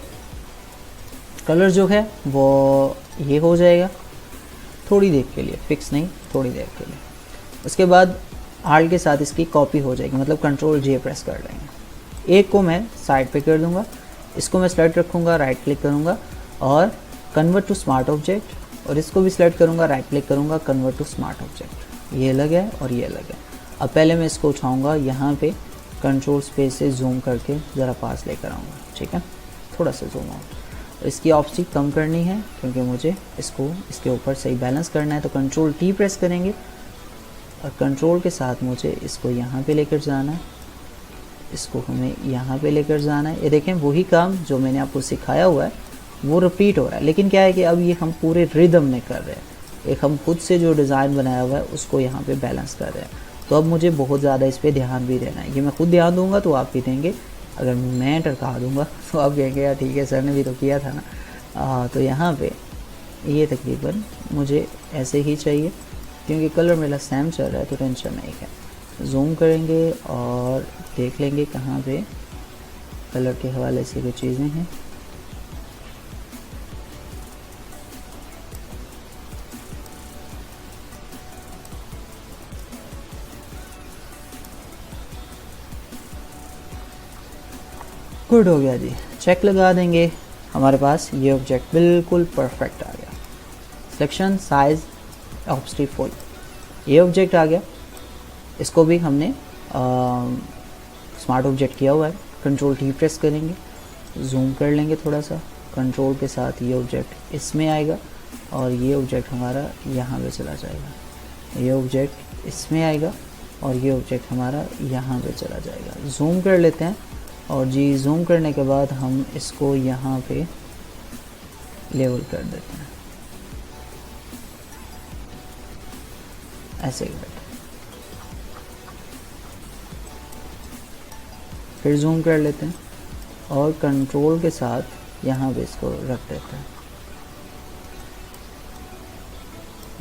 कलर जो है वो ये हो जाएगा थोड़ी देर के लिए, फिक्स नहीं, थोड़ी देर के लिए। उसके बाद आर्ट के साथ इसकी कॉपी हो जाएगी, मतलब Ctrl+J प्रेस कर लेंगे। एक को मैं साइड पे कर दूंगा, इसको मैं सेलेक्ट रखूँगा, राइट क्लिक करूँगा और कन्वर्ट टू स्मार्ट ऑब्जेक्ट, और इसको भी सिलेक्ट करूँगा, राइट क्लिक करूँगा, कन्वर्ट टू स्मार्ट ऑब्जेक्ट। ये अलग है और ये अलग है। अब पहले मैं इसको उठाऊँगा, यहाँ पे कंट्रोल स्पेस से जूम करके ज़रा पास लेकर आऊँगा, ठीक है, थोड़ा सा जूम आउट। इसकी ऑप्सिक कम करनी है क्योंकि मुझे इसको इसके ऊपर सही बैलेंस करना है। तो Ctrl+T प्रेस करेंगे और कंट्रोल के साथ मुझे इसको यहाँ पे लेकर जाना है, इसको हमें यहाँ पे लेकर जाना है। ये देखें, वही काम जो मैंने आपको सिखाया हुआ है वो रिपीट हो रहा है, लेकिन क्या है कि अब ये हम पूरे रिदम में कर रहे हैं। एक हम खुद से जो डिज़ाइन बनाया हुआ है उसको यहाँ पे बैलेंस कर रहे हैं। तो अब मुझे बहुत ज़्यादा इस पर ध्यान भी देना है। ये मैं खुद ध्यान दूंगा तो आप भी देंगे, अगर मैं टरका दूंगा तो आप कहेंगे यार ठीक है सर ने भी तो किया था ना। तो यहाँ पे ये तकरीबन मुझे ऐसे ही चाहिए, क्योंकि कलर मेरा सेम चल रहा है तो टेंशन नहीं है। जूम करेंगे और देख लेंगे कहाँ पे कलर के हवाले से कुछ चीज़ें हैं। गुड हो गया जी, चेक लगा देंगे। हमारे पास ये ऑब्जेक्ट बिल्कुल परफेक्ट आ गया। सिलेक्शन, साइज, ऑब्स्ट्री फुल, ये ऑब्जेक्ट आ गया। इसको भी हमने स्मार्ट ऑब्जेक्ट किया हुआ है। Ctrl+T प्रेस करेंगे, जूम कर लेंगे थोड़ा सा, कंट्रोल के साथ ये ऑब्जेक्ट इसमें आएगा और ये ऑब्जेक्ट हमारा यहाँ पे चला जाएगा। ये ऑब्जेक्ट इसमें आएगा और ये ऑब्जेक्ट हमारा यहाँ पे चला जाएगा। जूम कर लेते हैं और जी जूम करने के बाद हम इसको यहाँ पे लेवल कर देते हैं, ऐसे करते हैं। फिर जूम कर लेते हैं और कंट्रोल के साथ यहाँ पे इसको रख देते हैं,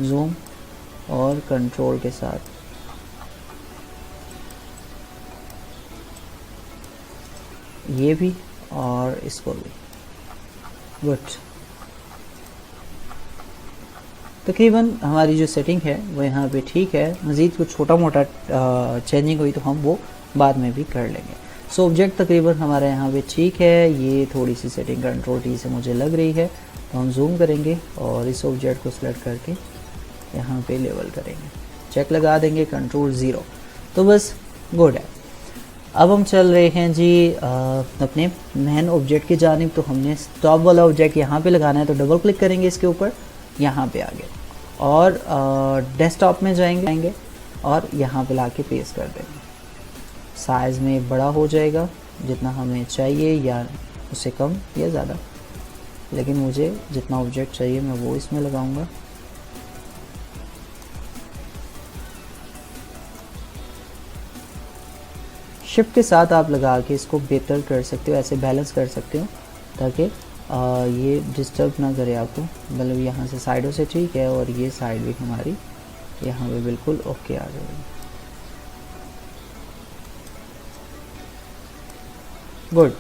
जूम और कंट्रोल के साथ। ये भी और इसको भी। गुड। तकरीबन हमारी जो सेटिंग है वो यहाँ पे ठीक है। मज़ीद कुछ छोटा मोटा चेंजिंग हुई तो हम वो बाद में भी कर लेंगे। सो ऑब्जेक्ट तकरीबन हमारा यहाँ पे ठीक है। ये थोड़ी सी सेटिंग कंट्रोल टी से मुझे लग रही है, तो हम जूम करेंगे और इस ऑब्जेक्ट को सेलेक्ट करके यहाँ पे लेवल करेंगे, चेक लगा देंगे, कंट्रोल 0। तो बस गुड है। अब हम चल रहे हैं जी अपने मेन ऑब्जेक्ट की जानिब। तो हमने टॉप वाला ऑब्जेक्ट यहाँ पे लगाना है, तो डबल क्लिक करेंगे इसके ऊपर, यहाँ पे आगे, और डेस्कटॉप में जाएंगे और यहाँ पे लाके पेस्ट कर देंगे। साइज़ में बड़ा हो जाएगा जितना हमें चाहिए, या उससे कम या ज़्यादा, लेकिन मुझे जितना ऑब्जेक्ट चाहिए मैं वो इसमें लगाऊंगा। शिफ्ट के साथ आप लगा के इसको बेहतर कर सकते हो, ऐसे बैलेंस कर सकते हो ताकि ये डिस्टर्ब ना करे आपको। मतलब यहाँ से साइडों से ठीक है, और ये साइड भी हमारी यहाँ पे बिल्कुल ओके आ जाएगी। गुड।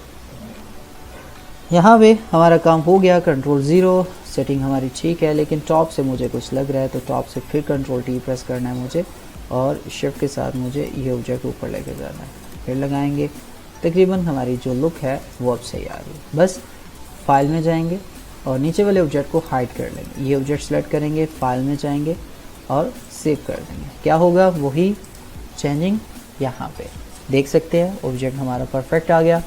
यहाँ पे हमारा काम हो गया, कंट्रोल 0। सेटिंग हमारी ठीक है, लेकिन टॉप से मुझे कुछ लग रहा है, तो टॉप से फिर कंट्रोल T प्रेस करना है मुझे, और शिफ्ट के साथ मुझे ये ऑब्जेक्ट ऊपर लेके जाना है। फिर लगाएंगे, तकरीबन हमारी जो लुक है वो अब सही आ रही। बस फाइल में जाएंगे और नीचे वाले ऑब्जेक्ट को हाइड कर लेंगे। ये ऑब्जेक्ट सेलेक्ट करेंगे, फाइल में जाएंगे और सेव कर देंगे। क्या होगा, वही चेंजिंग यहाँ पे देख सकते हैं। ऑब्जेक्ट हमारा परफेक्ट आ गया।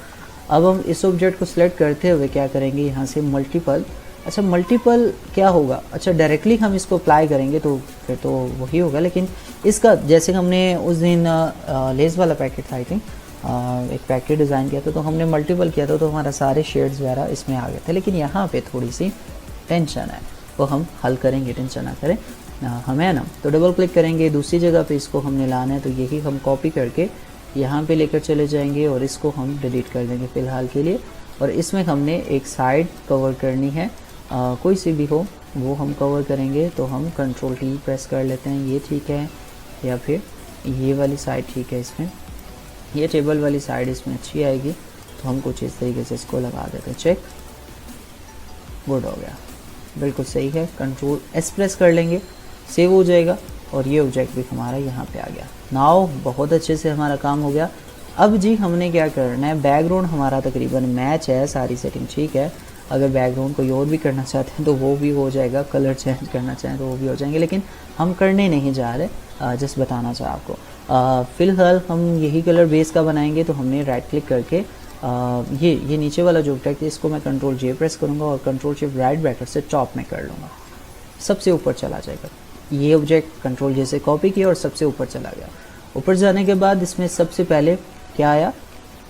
अब हम इस ऑब्जेक्ट को सिलेक्ट करते हुए क्या करेंगे, यहाँ से मल्टीपल। अच्छा, मल्टीपल क्या होगा, अच्छा डायरेक्टली हम इसको अप्लाई करेंगे तो फिर तो वही होगा, लेकिन इसका जैसे हमने उस दिन लेस वाला पैकेट था, आई थिंक एक पैकेट डिज़ाइन किया था, तो हमने मल्टीपल किया था, तो हमारा सारे शेड्स वगैरह इसमें आ गए थे। लेकिन यहाँ पे थोड़ी सी टेंशन है, वो हम हल करेंगे, टेंशन ना करें हमें ना। तो डबल क्लिक करेंगे, दूसरी जगह पे इसको हमने लाना है, तो यही हम कॉपी करके यहाँ पे लेकर चले जाएंगे और इसको हम डिलीट कर देंगे फ़िलहाल के लिए। और इसमें हमने एक साइड कवर करनी है, कोई सी भी हो वो हम कवर करेंगे। तो हम कंट्रोल T प्रेस कर लेते हैं, ये ठीक है, या फिर ये वाली साइड ठीक है। इसमें ये टेबल वाली साइड इसमें अच्छी आएगी, तो हम कुछ इस तरीके से इसको लगा देते हैं। चेक, गुड हो गया, बिल्कुल सही है। कंट्रोल S प्रेस कर लेंगे, सेव हो जाएगा, और ये ऑब्जेक्ट भी हमारा यहाँ पे आ गया। नाउ बहुत अच्छे से हमारा काम हो गया। अब जी हमने क्या करना है, बैकग्राउंड हमारा तकरीबन मैच है, सारी सेटिंग ठीक है। अगर बैकग्राउंड कोई और भी करना चाहते हैं तो वो भी हो जाएगा, कलर चेंज करना चाहें तो वो भी हो जाएंगे, लेकिन हम करने नहीं जा रहे, जस्ट बताना चाह आपको। फ़िलहाल हम यही कलर बेस का बनाएंगे। तो हमने राइट क्लिक करके ये नीचे वाला जो ऑब्जेक्ट है इसको मैं कंट्रोल J प्रेस करूँगा और कंट्रोल शिफ्ट राइट ब्रैकेट से टॉप में कर लूँगा, सबसे ऊपर चला जाएगा। ये ऑब्जेक्ट कंट्रोल J से कॉपी किया और सबसे ऊपर चला गया। ऊपर जाने के बाद इसमें सबसे पहले क्या आया,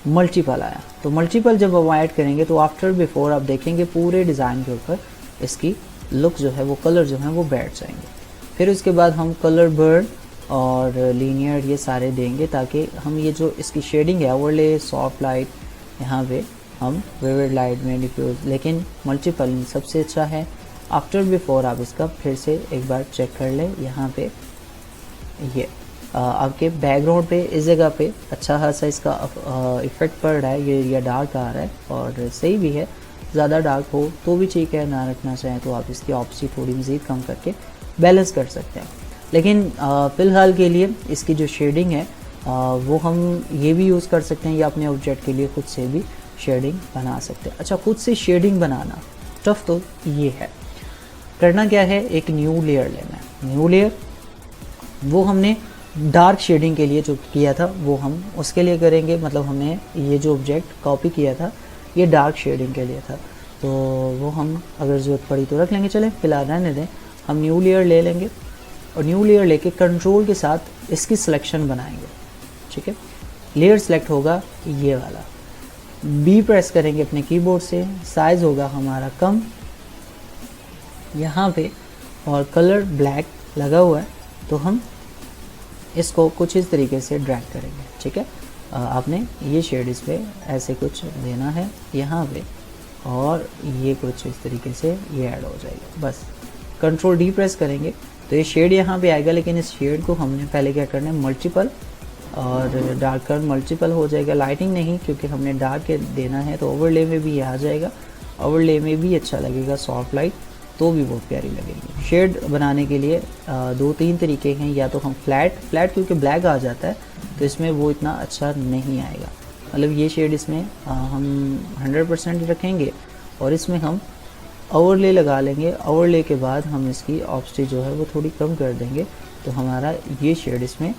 मल्टीपल आया। तो मल्टीपल जब हम ऐड करेंगे तो आफ्टर बिफोर आप देखेंगे पूरे डिज़ाइन के ऊपर इसकी लुक जो है, वो कलर जो है वो बैठ जाएंगे। फिर उसके बाद हम कलर बर्न और लीनियर ये सारे देंगे, ताकि हम ये जो इसकी शेडिंग है, ओवरले, सॉफ्ट लाइट, यहाँ पे हम विविड लाइट में डिफ्यूज, लेकिन मल्टीपल सबसे अच्छा है। आफ्टर बिफोर आप इसका फिर से एक बार चेक कर लें। यहाँ पे ये आपके बैकग्राउंड पे इस जगह पे अच्छा खासा इसका इफ़ेक्ट पड़ रहा है, ये एरिया डार्क आ रहा है और सही भी है। ज़्यादा डार्क हो तो भी ठीक है, ना रखना चाहें तो आप इसकी ऑप्सी थोड़ी मज़ीद कम करके बैलेंस कर सकते हैं। लेकिन फ़िलहाल के लिए इसकी जो शेडिंग है वो हम ये भी यूज़ कर सकते हैं, या अपने ऑब्जेक्ट के लिए खुद से भी शेडिंग बना सकते हैं। अच्छा, खुद से शेडिंग बनाना टफ तो ये है, करना क्या है, एक न्यू लेयर लेना है। न्यू लेयर वो हमने डार्क शेडिंग के लिए जो किया था वो हम उसके लिए करेंगे। मतलब हमने ये जो ऑब्जेक्ट कॉपी किया था ये डार्क शेडिंग के लिए था, तो वो हम अगर ज़रूरत पड़ी तो रख लेंगे। चलें फिलहाल रहने दें। हम न्यू लेयर ले लेंगे और न्यू लेयर लेके कंट्रोल के साथ इसकी सिलेक्शन बनाएंगे। ठीक है, लेयर सेलेक्ट होगा ये वाला, बी प्रेस करेंगे अपने कीबोर्ड से, साइज़ होगा हमारा कम यहाँ पे, और कलर ब्लैक लगा हुआ है तो हम इसको कुछ इस तरीके से ड्रैग करेंगे। ठीक है, आपने ये शेड इस पर ऐसे कुछ देना है यहाँ पे, और ये कुछ इस तरीके से ये ऐड हो जाएगा। बस कंट्रोल डी प्रेस करेंगे तो ये शेड यहाँ पे आएगा, लेकिन इस शेड को हमने पहले क्या करना है, मल्टीपल और डार्कर मल्टीपल हो जाएगा, लाइटिंग नहीं, क्योंकि हमने डार्क देना है तो ओवरले में भी ये आ जाएगा, ओवरले में भी अच्छा लगेगा, सॉफ्ट लाइट तो भी बहुत प्यारी लगेगी। शेड बनाने के लिए 2-3 तरीके हैं, या तो हम फ्लैट क्योंकि ब्लैक आ जाता है तो इसमें वो इतना अच्छा नहीं आएगा, मतलब ये शेड इसमें हम 100% रखेंगे और इसमें हम ओवरले लगा लेंगे। ओवरले के बाद हम इसकी ऑप्सिटी जो है वो थोड़ी कम कर देंगे तो हमारा ये शेड इसमें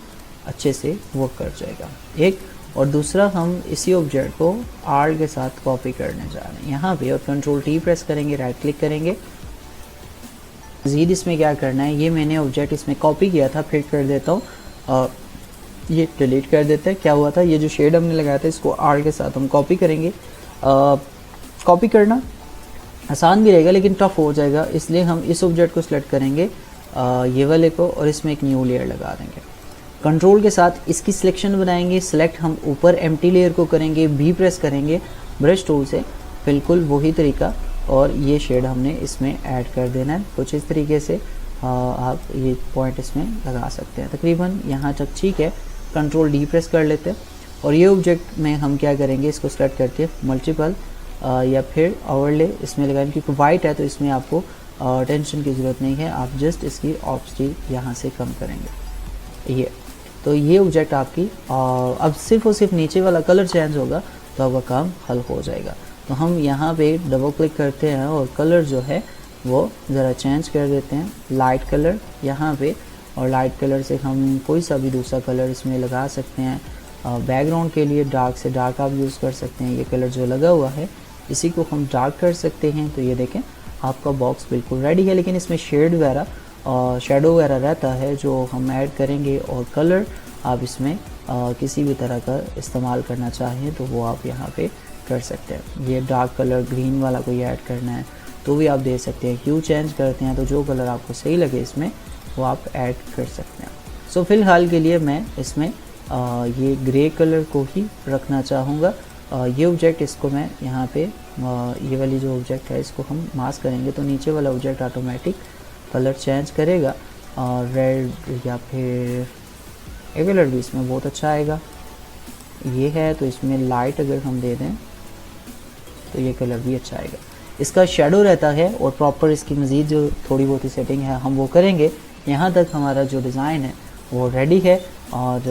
अच्छे से वर्क कर जाएगा। एक और दूसरा, हम इसी ऑब्जेक्ट को आर्ट के साथ कॉपी करने जा रहे हैं यहाँ पे, और कंट्रोल टी प्रेस करेंगे, राइट क्लिक करेंगे। मज़ीद इसमें क्या करना है, ये मैंने ऑब्जेक्ट इसमें कॉपी किया था, फिर कर देता हूँ, ये डिलीट कर देते हैं। क्या हुआ था, ये जो शेड हमने लगाया था इसको आर्ट के साथ हम कॉपी करेंगे। कॉपी करना आसान भी रहेगा लेकिन टफ हो जाएगा, इसलिए हम इस ऑब्जेक्ट को सिलेक्ट करेंगे ये वाले को, और इसमें एक न्यू लेयर लगा देंगे। कंट्रोल के साथ इसकी सिलेक्शन बनाएंगे, सिलेक्ट हम ऊपर एम्प्टी लेयर को करेंगे, बी प्रेस करेंगे ब्रश टूल से, बिल्कुल वही तरीका, और ये शेड हमने इसमें ऐड कर देना है कुछ इस तरीके से। आप ये पॉइंट इसमें लगा सकते हैं, तकरीबन यहाँ तक ठीक है। कंट्रोल डी प्रेस कर लेते हैं, और ये ऑब्जेक्ट में हम क्या करेंगे, इसको सेलेक्ट करके मल्टीपल या फिर ओवरले इसमें लगाएंगे, क्योंकि वाइट है तो इसमें आपको टेंशन की ज़रूरत नहीं है, आप जस्ट इसकी ऑप्सिटी यहाँ से कम करेंगे। ये तो ये ऑब्जेक्ट आपकी अब सिर्फ और सिर्फ नीचे वाला कलर चेंज होगा तो आपका काम हल हो जाएगा। तो हम यहाँ पे डबल क्लिक करते हैं और कलर जो है वो ज़रा चेंज कर देते हैं, लाइट कलर यहाँ पे, और लाइट कलर से हम कोई सा भी दूसरा कलर इसमें लगा सकते हैं। बैकग्राउंड के लिए डार्क से डार्क आप यूज़ कर सकते हैं, ये कलर जो लगा हुआ है इसी को हम डार्क कर सकते हैं। तो ये देखें आपका बॉक्स बिल्कुल रेडी है, लेकिन इसमें शेड वगैरह और शेडो वगैरह रहता है जो हम ऐड करेंगे, और कलर आप इसमें किसी भी तरह का इस्तेमाल करना चाहें तो वो आप यहाँ पे कर सकते हैं। ये डार्क कलर ग्रीन वाला कोई ऐड करना है तो भी आप दे सकते हैं, ह्यू चेंज करते हैं तो जो कलर आपको सही लगे इसमें वो आप ऐड कर सकते हैं। सो फ़िलहाल के लिए मैं इसमें ये ग्रे कलर को ही रखना चाहूँगा। ये ऑब्जेक्ट इसको मैं यहाँ पे ये वाली जो ऑब्जेक्ट है इसको हम मास्क करेंगे तो नीचे वाला ऑब्जेक्ट ऑटोमेटिक कलर चेंज करेगा, रेड या फिर ये कलर भी इसमें बहुत अच्छा आएगा। ये है तो इसमें लाइट अगर हम दे दें तो ये कलर भी अच्छा आएगा। इसका शेडो रहता है और प्रॉपर इसकी मज़ीद जो थोड़ी बहुत ही सेटिंग है हम वो करेंगे। यहाँ तक हमारा जो डिज़ाइन है वो रेडी है, और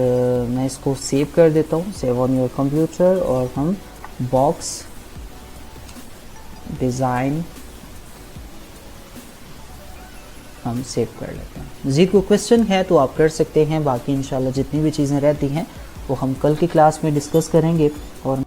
मैं इसको सेव कर देता हूँ, सेव ऑन योर कंप्यूटर, और हम बॉक्स डिज़ाइन हम सेव कर लेते हैं। मज़ीद को क्वेश्चन है तो आप कर सकते हैं, बाकी इंशाल्लाह जितनी भी चीज़ें रहती हैं वो हम कल की क्लास में डिस्कस करेंगे। और